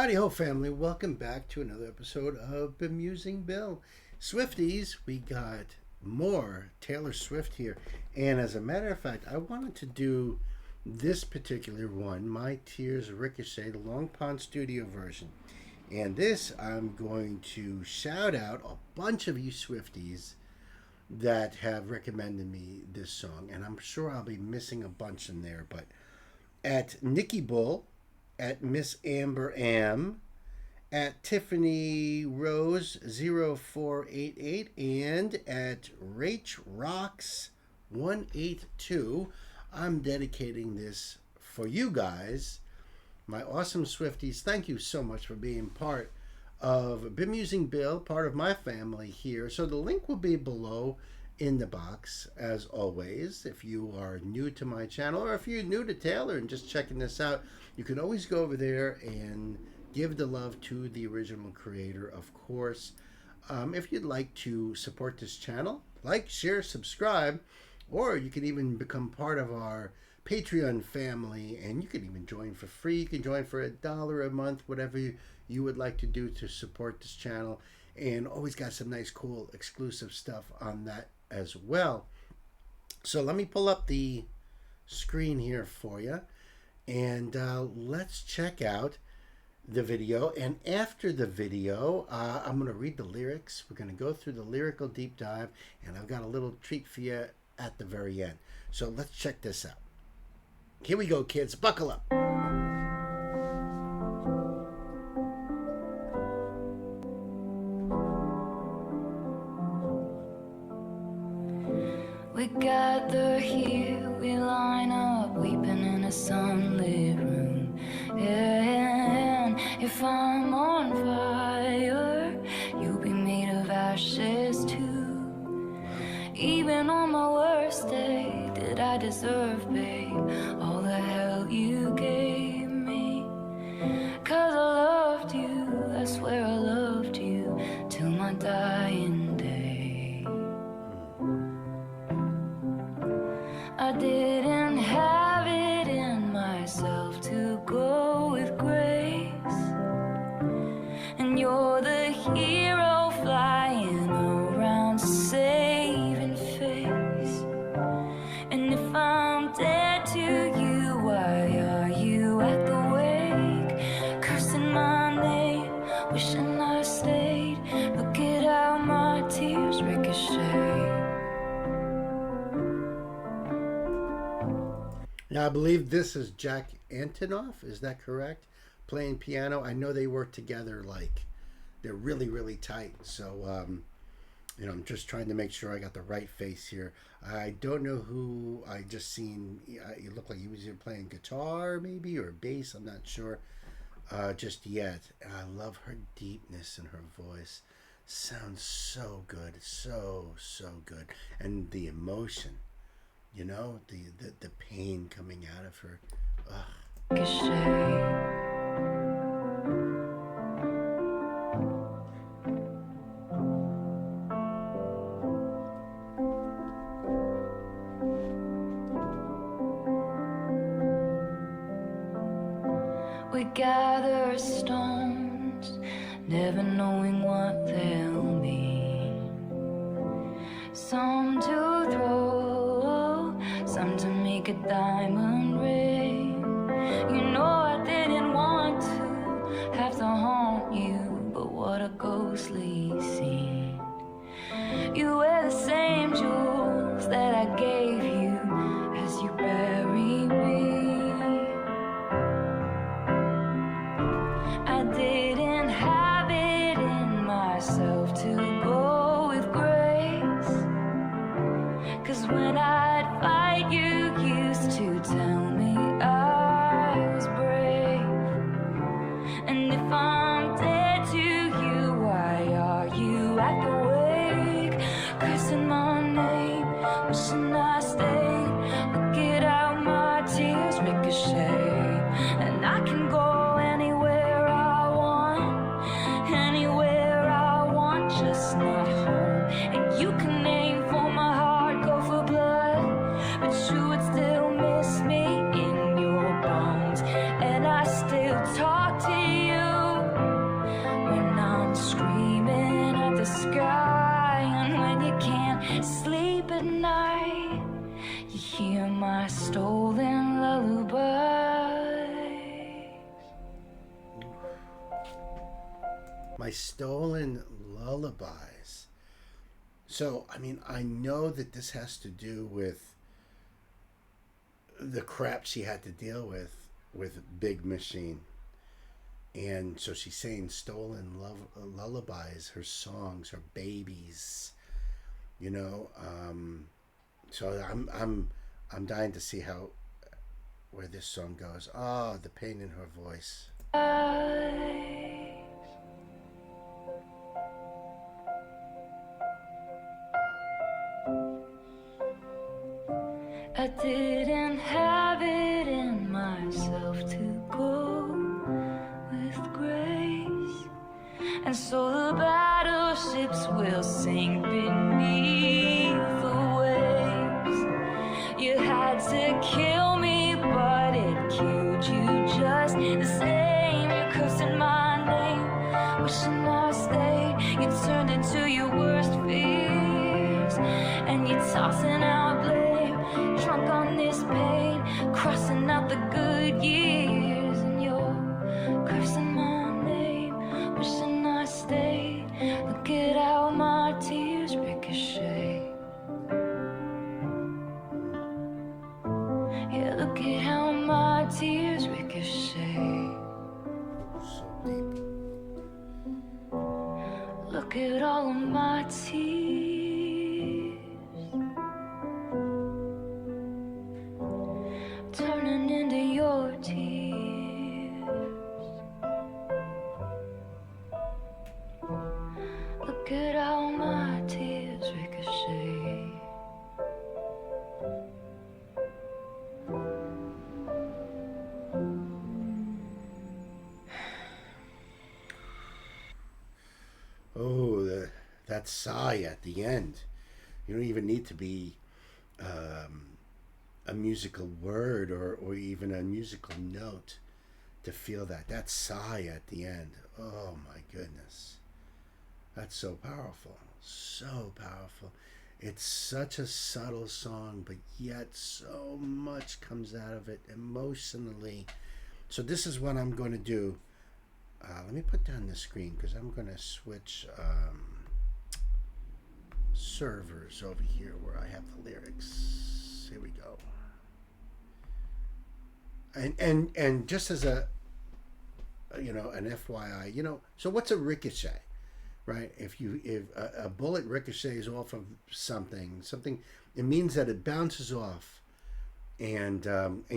Howdy ho, family. Welcome back to another episode of Bemusing Bill. Swifties, we got more Taylor Swift here. And as a matter of fact, I wanted to do this particular one, my Tears Ricochet, the Long Pond Studio version. And this, I'm going to shout out a bunch of you Swifties that have recommended me this song. And I'm sure I'll be missing a bunch in there. But at Nikki Bull, at Miss Amber M, at Tiffany Rose 0488, and at Rach Rocks 182. I'm dedicating this for you guys, my awesome Swifties. Thank you so much for being part of Bemusing Bill, part of my family here. So the link will be below in the box, as always. If you are new to my channel, or if you're new to Taylor and just checking this out, you can always go over there and give the love to the original creator, of course. If you'd like to support this channel, like, share, subscribe, or you can even become part of our Patreon family, and you can even join for free. You can join for $1 a month, whatever you would like to do to support this channel, and always got some nice, cool, exclusive stuff on that as well. So let me pull up the screen here for you, and let's check out the video. And after the video, I'm going to read the lyrics. We're going to go through the lyrical deep dive, and I've got a little treat for you at the very end. So let's check this out. Here we go, kids. Buckle up. We gather here, we line up, weeping in a sunlit room. And if I'm on fire, you'll be made of ashes too. Even on my worst day, did I deserve, babe, all the hell you gave me? 'Cause I loved you, I swear I loved you, till my dying day. I didn't have it in myself to go with grace, and you're the hero flying around saving face. And if I'm dead to you, why are you at the wake, cursing my name, wishing I stayed? Look at how my tears ricochet. Now, I believe this is Jack Antonoff. Is that correct? Playing piano. I know they work together, like they're really, really tight. So, I'm just trying to make sure I got the right face here. I don't know who I just seen. You look like he was either playing guitar, maybe, or bass. I'm not sure just yet. I love her deepness in her voice. Sounds so good, so good, and the emotion. You know, the pain coming out of her. We gather stones, never knowing what they'll mean. Some to throw, some to make a diamond ring. You know I didn't want to have to haunt you, but what a ghostly scene. You wear the same jewels that I gave you as you bury me. I didn't have it in myself to go with grace, 'cause when I'd fight, you used to tell me I was brave. And if I'm dead to you, why are you at the wake, cursing my name, wishing I stayed? Look at how my tears ricochet, and I can go anywhere I want, just not home. And you can aim for my heart, go for blood, but you would still miss me at night. You hear my stolen lullaby. My stolen lullabies. So, I mean, I know that this has to do with the crap she had to deal with Big Machine. And so she's saying stolen lullabies, her songs, her babies, you know. So I'm dying to see where this song goes. Oh, the pain in her voice. I didn't have it in myself to go with grace, and so the battleships will sink beneath the waves. You had to kill me, but it killed you just the same. You're cursing my name, wishing I stayed. You turned into your worst fears, and you're tossing out blame, drunk on this pain, crossing out the good years. And you're cursing my name, wishing I stayed. Look at how my tears ricochet. Yeah, look at how my tears ricochet. So deep. Look at all of my tears turning into your tears. Look at how my tears ricochet. Oh, that sigh at the end. You don't even need to be a musical word or even a musical note to feel that sigh at the end. Oh my goodness. That's so powerful. So powerful. It's such a subtle song, but yet so much comes out of it emotionally. So this is what I'm going to do. Let me put down the screen because I'm going to switch servers over here where I have the lyrics. Here we go. And just as a an FYI, so what's a ricochet, right? If a bullet ricochets off of something, it means that it bounces off and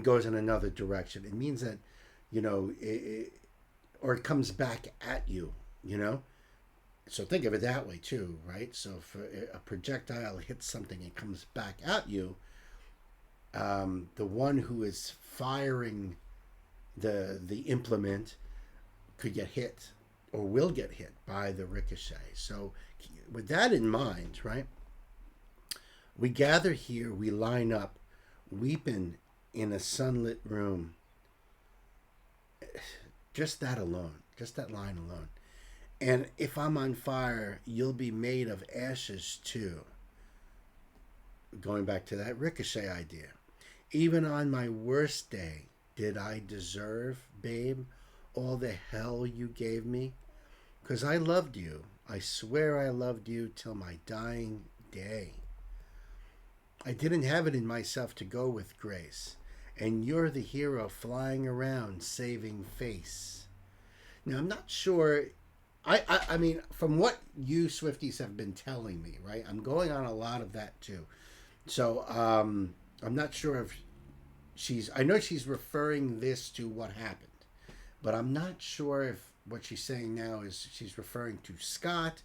goes in another direction. It means that or it comes back at you, So think of it that way too, right? So if a projectile hits something and comes back at you, the one who is firing the implement could get hit or will get hit by the ricochet. So with that in mind, right, we gather here, we line up, weeping in a sunlit room. Just that alone, just that line alone. And if I'm on fire, you'll be made of ashes too. Going back to that ricochet idea. Even on my worst day, did I deserve, babe, all the hell you gave me? 'Cause I loved you. I swear I loved you till my dying day. I didn't have it in myself to go with grace. And you're the hero flying around saving face. Now, I'm not sure. I mean, from what you Swifties have been telling me, right? I'm going on a lot of that too. So I'm not sure if I know she's referring this to what happened, but I'm not sure if what she's saying now is she's referring to Scott,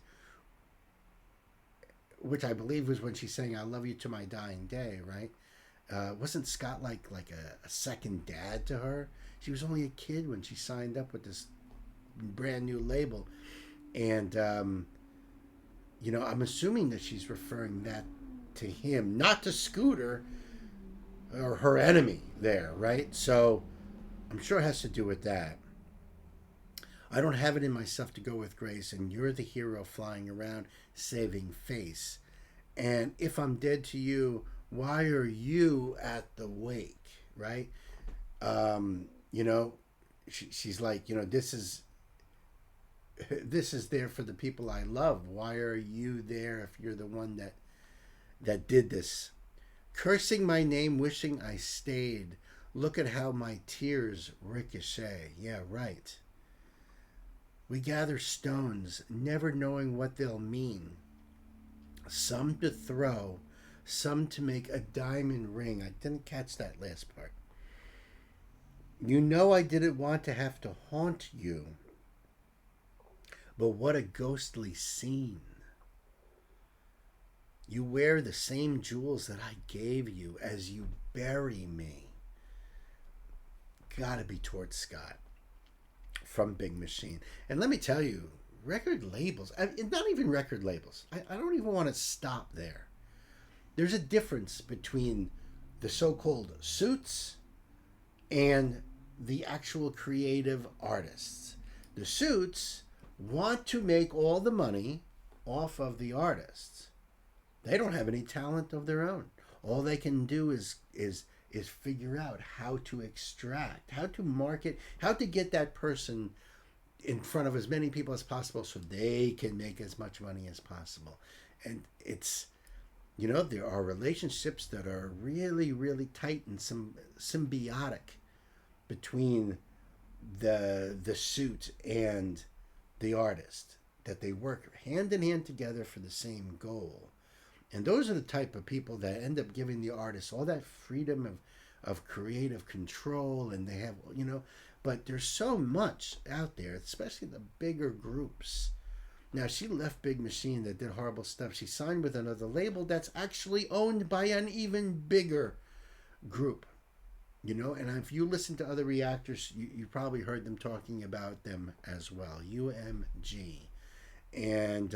which I believe was when she's saying, I love you to my dying day, right? Wasn't Scott like a second dad to her? She was only a kid when she signed up with this brand new label. And, I'm assuming that she's referring that to him, not to Scooter or her enemy there, right? So I'm sure it has to do with that. I don't have it in myself to go with grace, and you're the hero flying around saving face. And if I'm dead to you, why are you at the wake, right? You know, she's like, you know, this is there for the people I love. Why are you there if you're the one that did this? Cursing my name, wishing I stayed. Look at how my tears ricochet. Yeah, right. We gather stones, never knowing what they'll mean. Some to throw, some to make a diamond ring. I didn't catch that last part. You know I didn't want to have to haunt you, but what a ghostly scene. You wear the same jewels that I gave you as you bury me. Gotta be Tort Scott from Big Machine. And let me tell you, record labels, not even record labels, I don't even want to stop there. There's a difference between the so-called suits and the actual creative artists. The suits want to make all the money off of the artists. They don't have any talent of their own. All they can do is figure out how to extract, how to market, how to get that person in front of as many people as possible so they can make as much money as possible. And it's, you know, there are relationships that are really, really tight and some symbiotic between the suit and the artist, that they work hand in hand together for the same goal. And those are the type of people that end up giving the artist all that freedom of creative control, and they have, you know, but there's so much out there, especially the bigger groups. Now, she left Big Machine that did horrible stuff. She signed with another label that's actually owned by an even bigger group, you know, and if you listen to other reactors, you probably heard them talking about them as well, UMG. And,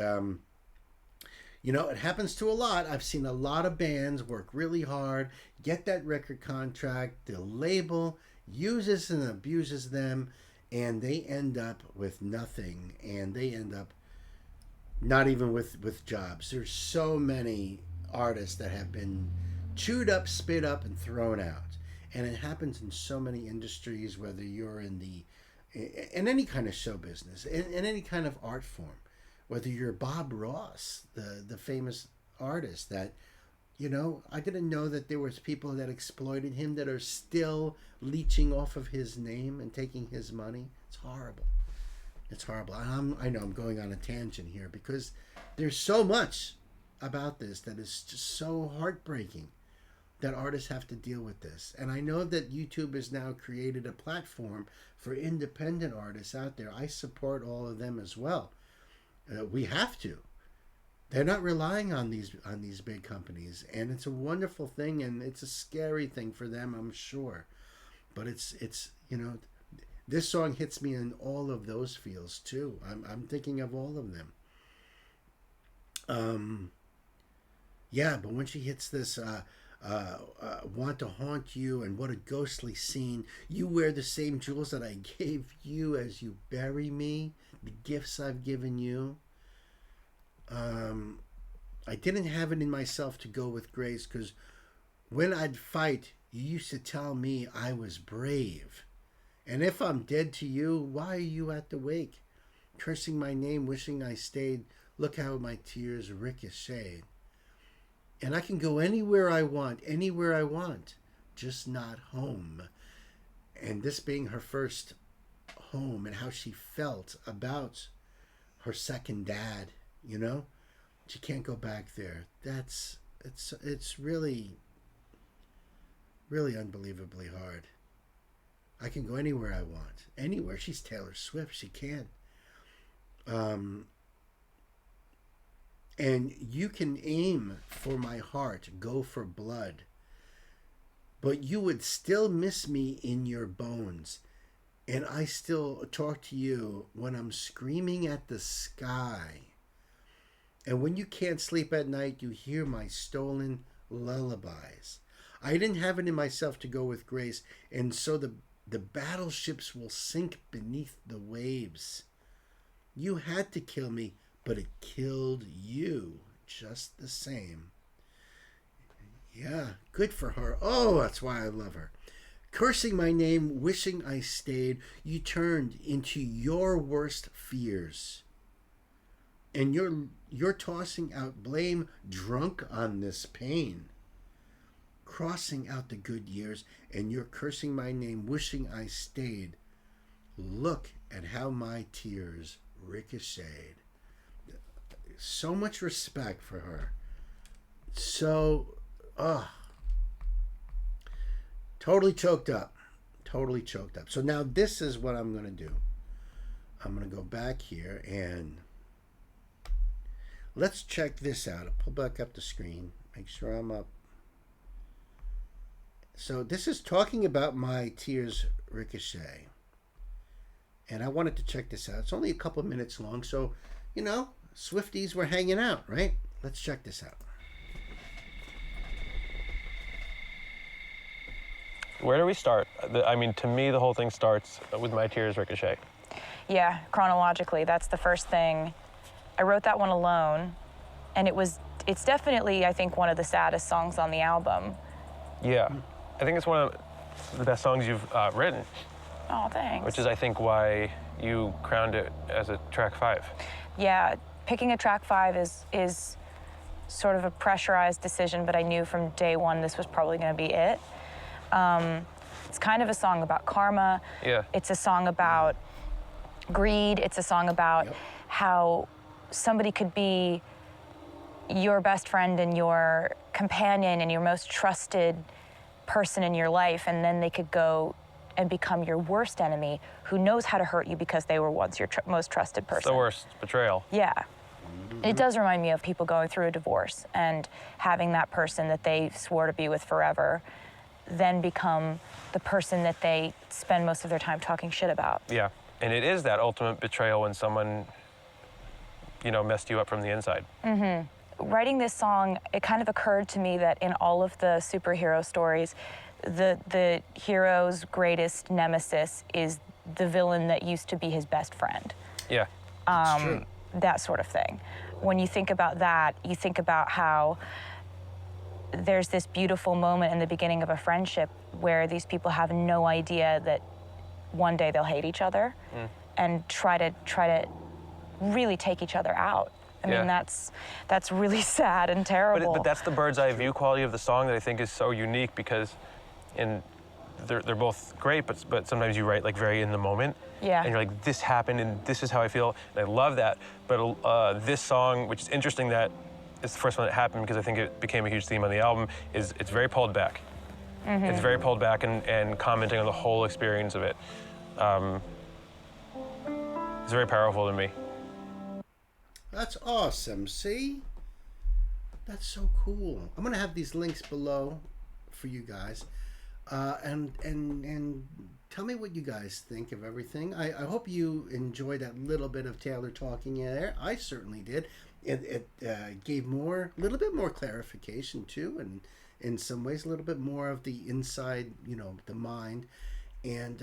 you know, it happens to a lot. I've seen a lot of bands work really hard, get that record contract, the label uses and abuses them, and they end up with nothing, and they end up not even with jobs. There's so many artists that have been chewed up, spit up, and thrown out. And it happens in so many industries, whether you're in any kind of show business, in any kind of art form. Whether you're Bob Ross, the famous artist that, you know, I didn't know that there was people that exploited him that are still leeching off of his name and taking his money. It's horrible. It's horrible. I know I'm going on a tangent here because there's so much about this that is just so heartbreaking that artists have to deal with this. And I know that YouTube has now created a platform for independent artists out there. I support all of them as well. We have to. They're not relying on these big companies, and it's a wonderful thing, and it's a scary thing for them, I'm sure. But it's you know, this song hits me in all of those feels too. I'm thinking of all of them. Yeah, but when she hits this, want to haunt you, and what a ghostly scene. You wear the same jewels that I gave you as you bury me. The gifts I've given you. I didn't have it in myself to go with grace, because when I'd fight, you used to tell me I was brave. And if I'm dead to you, why are you at the wake? Cursing my name, wishing I stayed. Look how my tears ricochet. And I can go anywhere I want, just not home. And this being her first home, and how she felt about her second dad, you know, she can't go back there. It's really, really unbelievably hard. I can go anywhere I want, anywhere. She's Taylor Swift. She can. And you can aim for my heart, go for blood, but you would still miss me in your bones. And I still talk to you when I'm screaming at the sky. And when you can't sleep at night, you hear my stolen lullabies. I didn't have it in myself to go with grace, and so the battleships will sink beneath the waves. You had to kill me, but it killed you, just the same. Yeah, good for her. Oh, that's why I love her. Cursing my name, wishing I stayed, you turned into your worst fears. And you're tossing out blame, drunk on this pain. Crossing out the good years, and you're cursing my name, wishing I stayed. Look at how my tears ricocheted. So much respect for her. So, totally choked up. Totally choked up. So now this is what I'm going to do. I'm going to go back here and let's check this out. I'll pull back up the screen. Make sure I'm up. So this is talking about my Tears Ricochet. And I wanted to check this out. It's only a couple minutes long. So, Swifties were hanging out, right? Let's check this out. Where do we start? To me, the whole thing starts with my Tears Ricochet. Yeah, chronologically, that's the first thing. I wrote that one alone, and it's definitely, I think, one of the saddest songs on the album. Yeah, I think it's one of the best songs you've written. Oh, thanks. Which is, I think, why you crowned it as a track 5. Yeah, picking a track 5 is sort of a pressurized decision, but I knew from day one this was probably going to be it. It's kind of a song about karma. Yeah. It's a song about greed. It's a song about how somebody could be your best friend and your companion and your most trusted person in your life, and then they could go and become your worst enemy who knows how to hurt you because they were once your most trusted person. It's the worst betrayal. Yeah. It does remind me of people going through a divorce and having that person that they swore to be with forever then become the person that they spend most of their time talking shit about. Yeah, and it is that ultimate betrayal when someone, messed you up from the inside. Mm-hmm. Writing this song, it kind of occurred to me that in all of the superhero stories, the hero's greatest nemesis is the villain that used to be his best friend. Yeah. That's true. That sort of thing. When you think about that, you think about how there's this beautiful moment in the beginning of a friendship where these people have no idea that one day they'll hate each other and try to really take each other out. I mean, that's really sad and terrible. But that's the bird's eye view quality of the song that I think is so unique because they're both great, but sometimes you write like very in the moment. Yeah. And you're like, this happened and this is how I feel, and I love that. But this song, which is interesting that it's the first one that happened because I think it became a huge theme on the album, is it's very pulled back. Mm-hmm. It's very pulled back and commenting on the whole experience of it. It's very powerful to me. That's awesome. See? That's so cool. I'm going to have these links below for you guys. And tell me what you guys think of everything. I hope you enjoyed that little bit of Taylor talking in there. I certainly did. It gave a little bit more clarification too, and in some ways a little bit more of the inside, the mind. And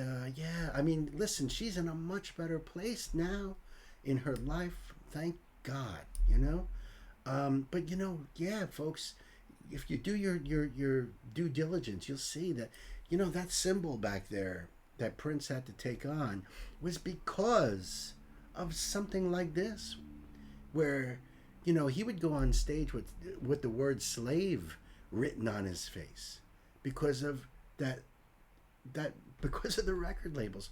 listen, she's in a much better place now in her life. Thank God, But folks, if you do your due diligence, you'll see that that symbol back there that Prince had to take on was because of something like this, where he would go on stage with the word slave written on his face because of that because of the record labels.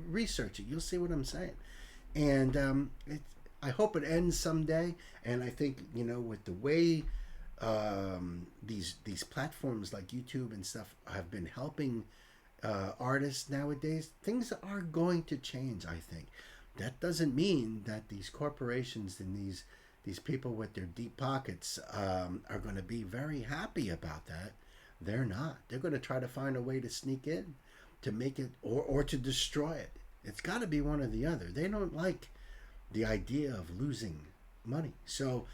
Research it, you'll see what I'm saying. And I hope it ends someday. And I think with the way these platforms like YouTube and stuff have been helping artists nowadays, things are going to change. I think that doesn't mean that these corporations and these people with their deep pockets are going to be very happy about that. They're not. They're going to try to find a way to sneak in, to make it, or to destroy it. It's got to be one or the other. They don't like the idea of losing money. So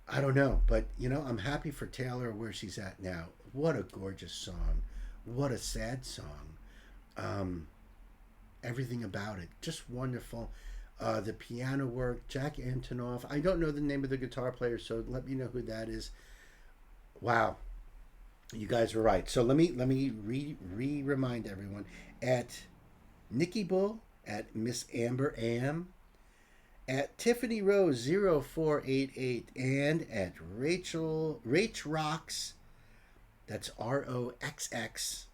I don't know, but I'm happy for Taylor where she's at now. What a gorgeous song. What a sad song. Everything about it, just wonderful. the piano work, Jack Antonoff. I don't know the name of the guitar player, so let me know who that is. Wow, you guys were right. So let me remind everyone at Nikki Bull, at Miss Amber Am, at Tiffany Rose 0488, and at Rach Rocks. That's ROXX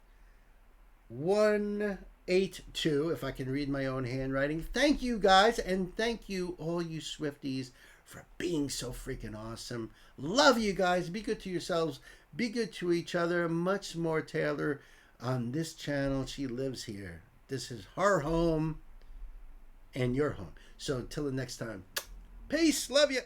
182, if I can read my own handwriting. Thank you guys, and thank you all you Swifties for being so freaking awesome. Love you guys. Be good to yourselves. Be good to each other. Much more Taylor on this channel. She lives here. This is her home and your home. So until the next time, peace. Love you.